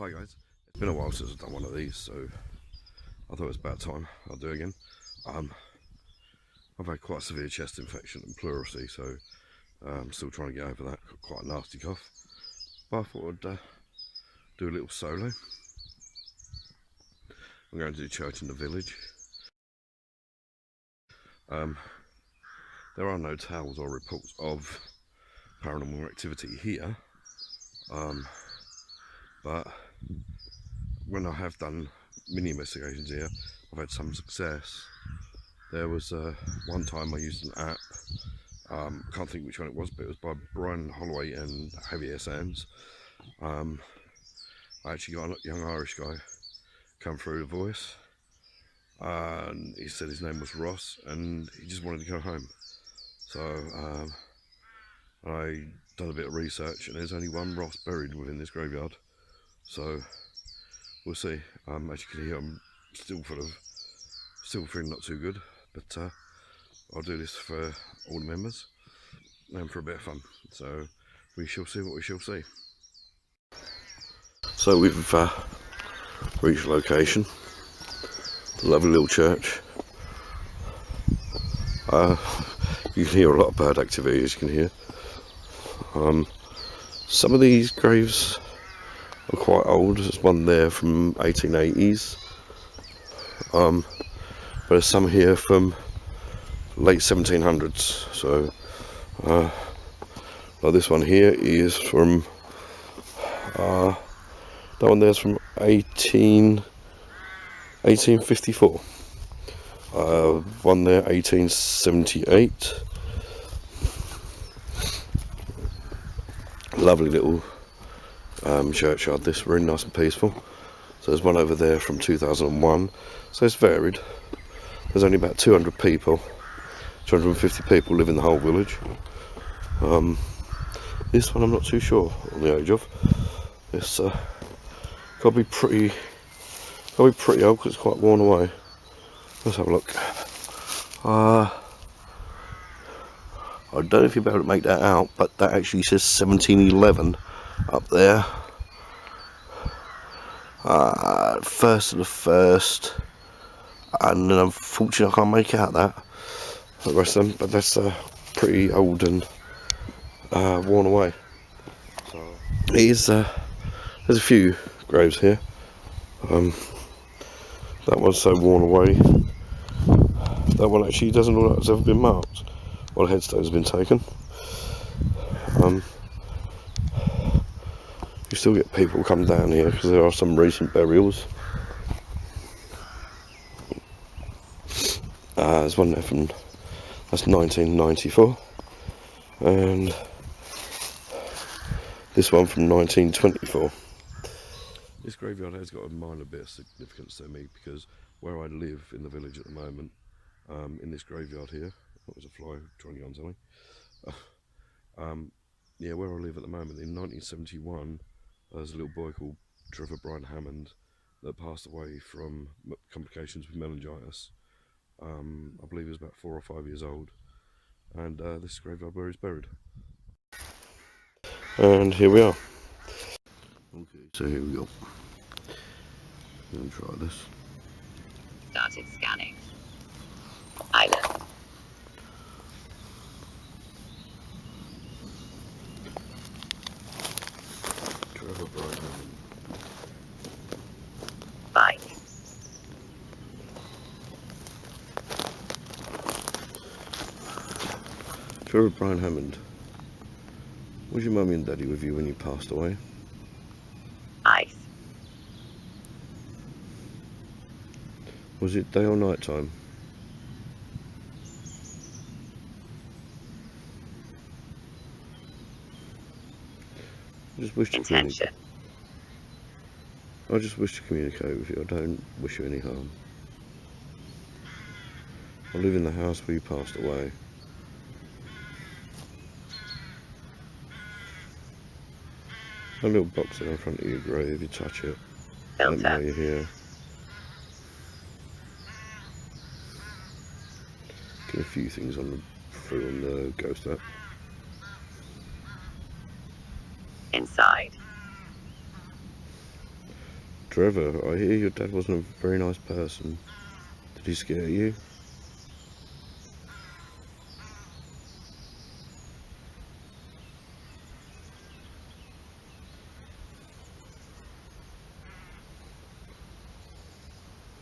Hi guys, it's been a while since I've done one of these, so I thought it was about time I'll do it again. I've had quite a severe chest infection and pleurisy, so I'm still trying to get over that. Got quite a nasty cough, but I thought I'd do a little solo. I'm going to do church in the village. There are no tales or reports of paranormal activity here, but when I have done mini investigations here, I've had some success. There was one time I used an app, I can't think which one it was, but it was by Brian Holloway and Javier Sands. I actually got a young Irish guy come through the voice, and he said his name was Ross and he just wanted to go home. So I done a bit of research, and there's only one Ross buried within this graveyard, so we'll see. As you can hear, I'm still feeling not too good, but I'll do this for all the members and for a bit of fun, so we shall see what we shall see. So we've reached the location, lovely little church. You can hear a lot of bird activity, as you can hear. Some of these graves are quite old. There's one there from 1880s, but there's some here from late 1700s. So like this one here is from that one there's from 1854. One there 1878. Lovely little churchyard, this, very nice and peaceful. So there's one over there from 2001, so it's varied. There's only about 200 people, 250 people live in the whole village. This one I'm not too sure on the age of. It's got to be pretty old, because it's quite worn away. Let's have a look. I don't know if you'll be able to make that out, but that actually says 1711 up there. 1st of the 1st, and then unfortunately I can't make out that, the rest of them, but that's pretty old and worn away. So it is, there's a few graves here. That one's so worn away. That one actually doesn't look like it's ever been marked. Well, the headstone's been taken. You still get people come down here because there are some recent burials. There's one there from, that's 1994, and this one from 1924. This graveyard has got a minor bit of significance to me, because where I live in the village at the moment, in this graveyard here, that was a fly trying to get on something. Yeah, where I live at the moment, in 1971, there's a little boy called Trevor Brian Hammond that passed away from complications with meningitis. I believe he was about 4 or 5 years old, and this is graveyard where he's buried. And here we are. Okay, so here we go. I'm going to try this. Started scanning. Island. Trevor Brian Hammond. Bike. Trevor Brian Hammond. Was your mummy and daddy with you when you passed away? Ice. Was it day or night time? I just wish to Intention. I just wish to communicate with you. I don't wish you any harm. I live in the house where you passed away. A little box there in front of your grave. You touch it, let me know Filter. you're here. Get a few things on the ghost app. Inside. Trevor, I hear your dad wasn't a very nice person. Did he scare you?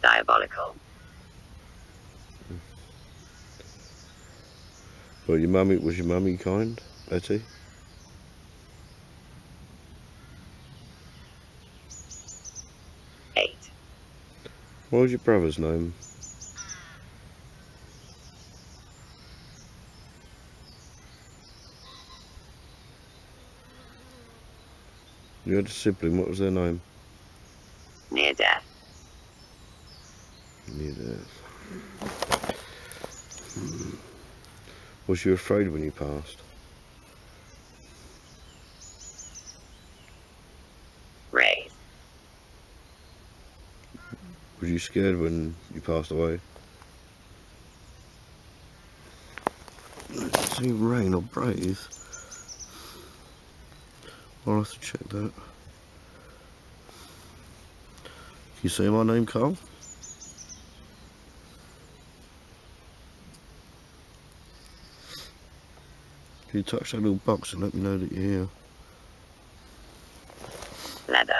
Diabolical. But was your mummy kind, Betty? Eight. What was your brother's name? You had a sibling, what was their name? Near death. Near death. Was you afraid when you passed? Raise. Was you scared when you passed away? Let's see, rain or breathe. I'll have to check that. Can you say my name, Carl? Can you touch that little box and let me know that you're here? Leather.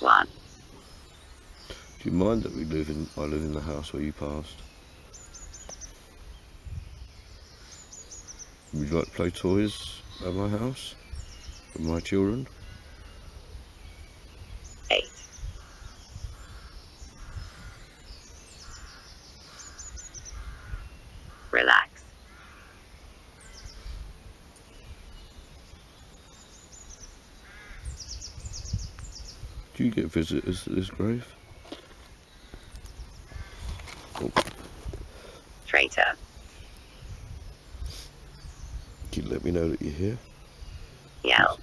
One. Do you mind that I live in the house where you passed? Would you like to play toys at my house with my children? Eight. Relax. Do you get visitors to this grave? Oh, Traitor. can you let me know that you're here? Yell.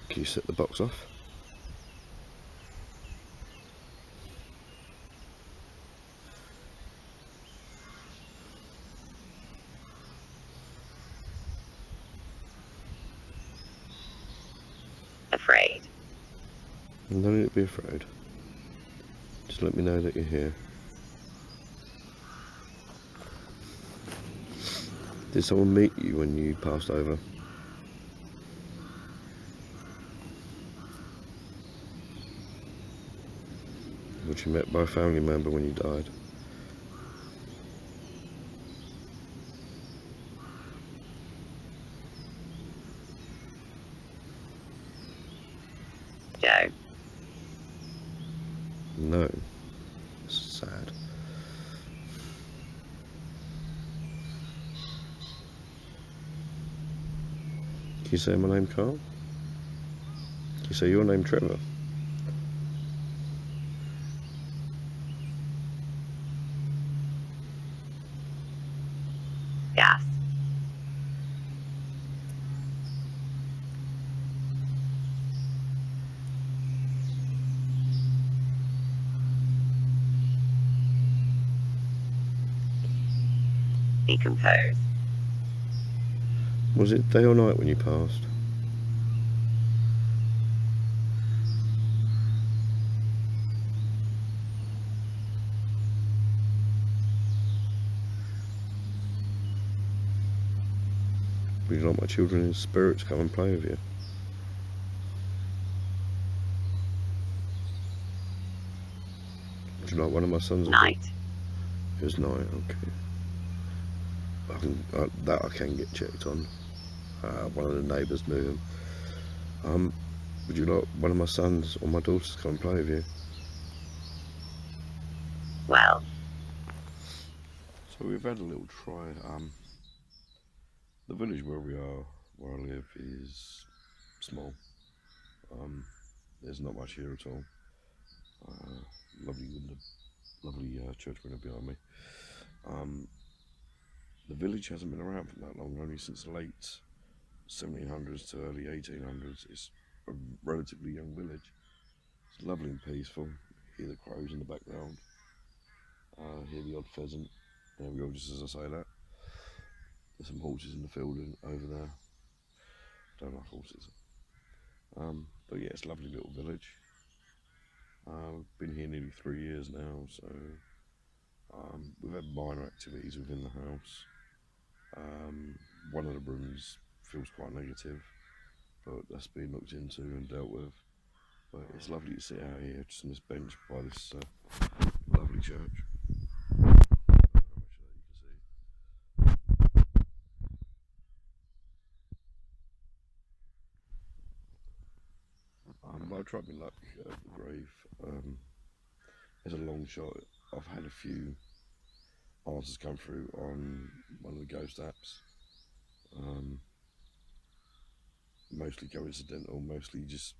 Can you set the box off? Afraid. No need to be afraid. Just let me know that you're here. Did someone meet you when you passed over? Was you met by a family member when you died? Joe. No. It's sad. Can you say my name, Carl? Can you say your name, Trevor? Gas. Decompose. Was it day or night when you passed? Would you like my children in spirits come and play with you? Would you like one of my sons? Night. It was night, okay. That I can get checked on. One of the neighbours knew him. Would you like one of my sons or my daughters to come and play with you? Well. So we've had a little try. The village where I live, is small. There's not much here at all. Lovely church window behind me. The village hasn't been around for that long, only since the late 1700s to early 1800s. It's a relatively young village. It's lovely and peaceful. Hear the crows in the background. Hear the odd pheasant. There we go, just as I say that. There's some horses in the field over there. Don't like horses. But yeah, it's a lovely little village. We've been here nearly 3 years now, so we've had minor activities within the house. One of the rooms feels quite negative, but that's been looked into and dealt with. But it's lovely to sit out here just on this bench by this lovely church. I don't know how much of that you can see. I'll try my luck at the grave. As a long shot, I've had a few answers come through on one of the ghost apps. Mostly coincidental, mostly just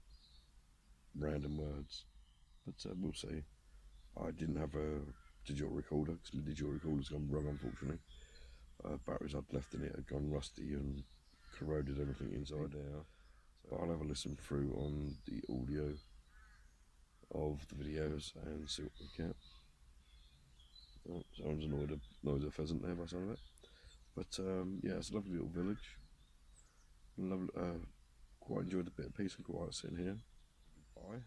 random words. But we'll see. I didn't have a digital recorder because my digital recorder's gone wrong, unfortunately. Batteries I'd left in it had gone rusty and corroded everything inside there. So I'll have a listen through on the audio of the videos and see what we get. Oh, someone's annoyed a pheasant there by some of it. But yeah, it's a lovely little village. Lovely, quite enjoyed a bit of peace and quiet sitting here. Bye.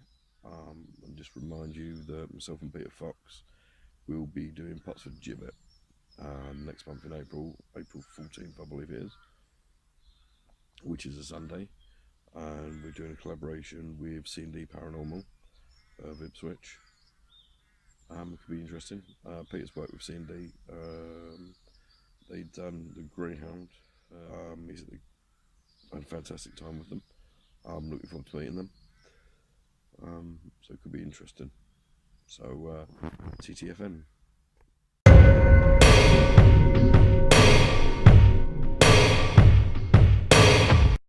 And just remind you that myself and Peter Fox will be doing Pots for Gibbet next month in April 14th, I believe it is, which is a Sunday. And we're doing a collaboration with C&D Paranormal of Ipswich. It could be interesting. Peter's worked with C&D. They've done the Greyhound. He's had a fantastic time with them. I'm looking forward to meeting them. So it could be interesting. So TTFN.